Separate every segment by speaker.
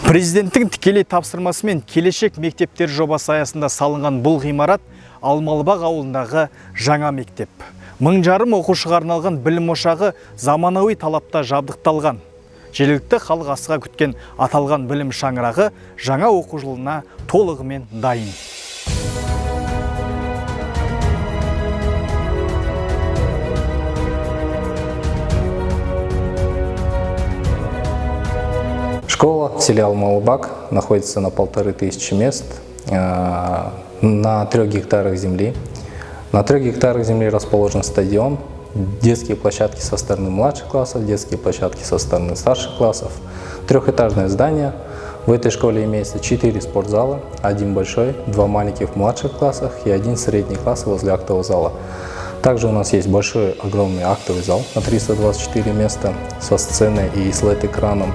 Speaker 1: Президенттің тікелей тапсырмасымен келешек мектептер жобасы аясында салынған бұл ғимарат Алмалыбақ ауылындағы жаңа мектеп. 1000 оқушыға арналған білім ошағы заманауи талапта жабдықталған. Жергілікті халық асыға күткен аталған білім шаңырағы жаңа оқу жылына толығымен дайын.
Speaker 2: Школа в селе Алмалыбақ находится на 1500 мест, на 3 гектарах земли. На 3 гектарах земли расположен стадион, детские площадки со стороны младших классов, детские площадки со стороны старших классов. Трехэтажное здание. В этой школе имеется 4 спортзала, 1 большой, 2 маленьких в младших классах и 1 средний класс возле актового зала. Также у нас есть большой, огромный актовый зал на 324 места со сценой и с LED-экраном.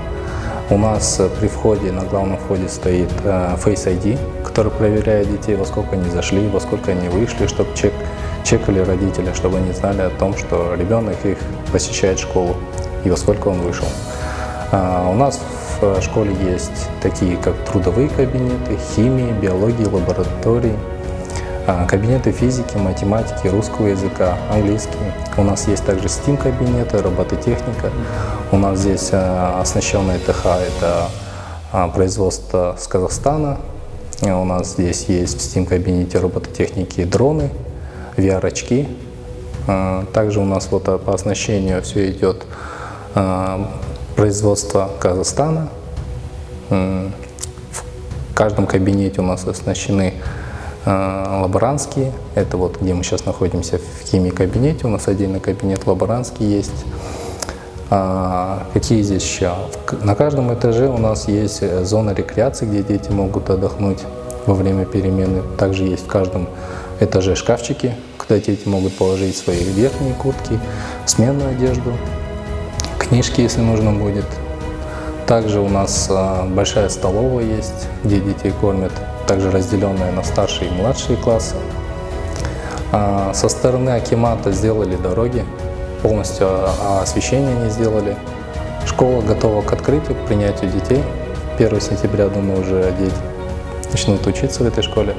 Speaker 2: У нас при входе, на главном входе стоит Face ID, который проверяет детей, во сколько они зашли, во сколько они вышли, чтобы чекали родители, чтобы они знали о том, что ребенок их посещает школу и во сколько он вышел. У нас в школе есть такие, как трудовые кабинеты, химии, биологии, лаборатории, кабинеты физики, математики, русского языка, английский. У нас есть также STEAM-кабинеты, робототехника. У нас здесь оснащенная ТХ, это производство с Казахстана. У нас здесь есть в STEAM-кабинете робототехники дроны, VR-очки. Также у нас вот по оснащению все идет производство Казахстана. В каждом кабинете у нас оснащены лаборантские, это вот где мы сейчас находимся в химии-кабинете, у нас отдельный кабинет лаборантский есть. Какие здесь еще? На каждом этаже у нас есть зона рекреации, где дети могут отдохнуть во время перемены. Также есть в каждом этаже шкафчики, куда дети могут положить свои верхние куртки, сменную одежду, книжки, если нужно будет. Также у нас большая столовая есть, где детей кормят, также разделенная на старшие и младшие классы. Со стороны акимата сделали дороги, полностью освещение не сделали. Школа готова к открытию, к принятию детей. 1 сентября, думаю, уже дети начнут учиться в этой школе.